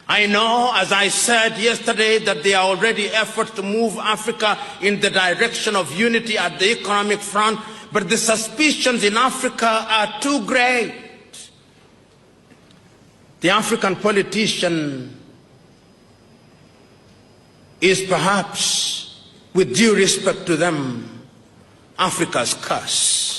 I know, as I said yesterday, that there are already efforts to move Africa in the direction of unity at the economic front, but the suspicions in Africa are too great. The African politician is perhaps, with due respect to them, Africa's curse.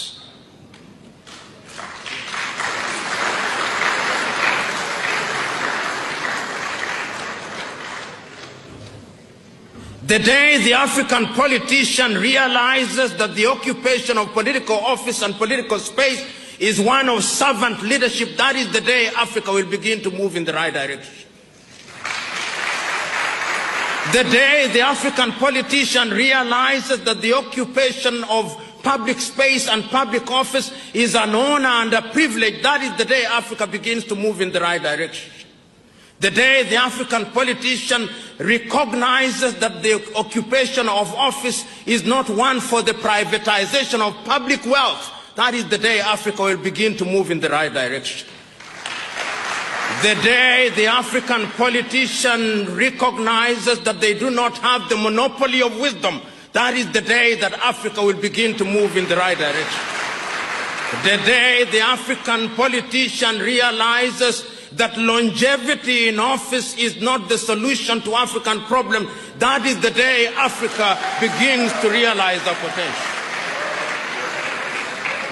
The day the African politician realizes that the occupation of political office and political space is one of servant leadership, that is the day Africa will begin to move in the right direction. The day the African politician realizes that the occupation of public space and public office is an honor and a privilege, that is the day Africa begins to move in the right direction. The day the African politician recognizes that the occupation of office is not one for the privatization of public wealth, that is the day Africa will begin to move in the right direction. The day the African politician recognizes that they do not have the monopoly of wisdom, that is the day that Africa will begin to move in the right direction. The day the African politician realizes that longevity in office is not the solution to African problems, that is the day Africa begins to realize their potential.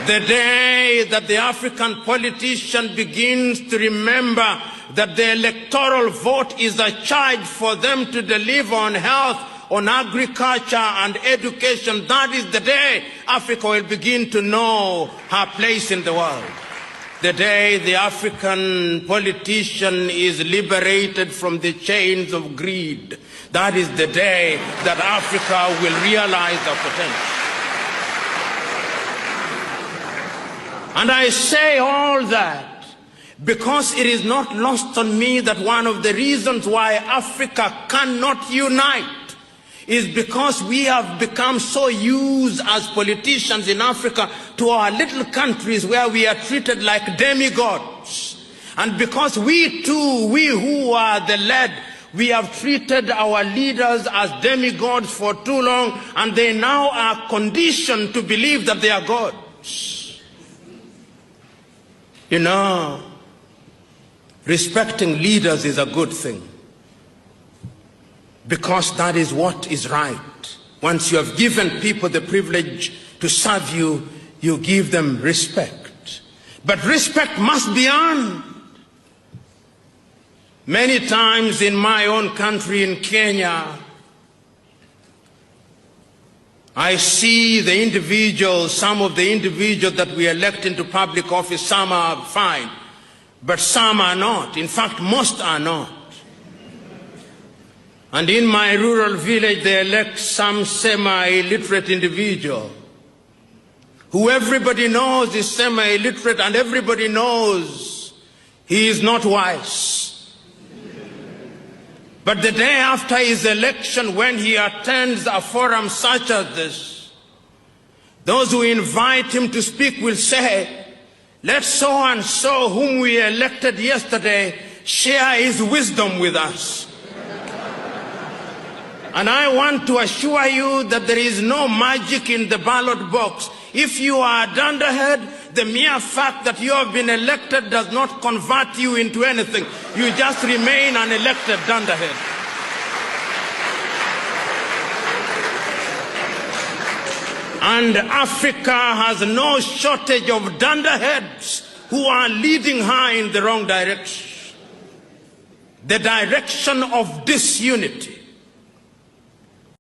The day that the African politician begins to remember that the electoral vote is a charge for them to deliver on health, on agriculture and education, that is the day Africa will begin to know her place in the world. The day the African politician is liberated from the chains of greed, that is the day that Africa will realize her potential. And I say all that because it is not lost on me that one of the reasons why Africa cannot unite is because we have become so used as politicians in Africa to our little countries where we are treated like demigods. And because we too, we who are the led, we have treated our leaders as demigods for too long, and they now are conditioned to believe that they are gods. You know, respecting leaders is a good thing, because that is what is right. Once you have given people the privilege to serve you, you give them respect. But respect must be earned. Many times in my own country, in Kenya, I see the individuals, some of the individuals that we elect into public office, some are fine, but some are not. In fact, most are not. And in my rural village, they elect some semi-illiterate individual who everybody knows is semi-illiterate, and everybody knows he is not wise. But the day after his election, when he attends a forum such as this, those who invite him to speak will say, let so and so whom we elected yesterday share his wisdom with us. And I want to assure you that there is no magic in the ballot box. If you are a dunderhead, the mere fact that you have been elected does not convert you into anything. You just remain an elected dunderhead. And Africa has no shortage of dunderheads who are leading her in the wrong direction. The direction of disunity.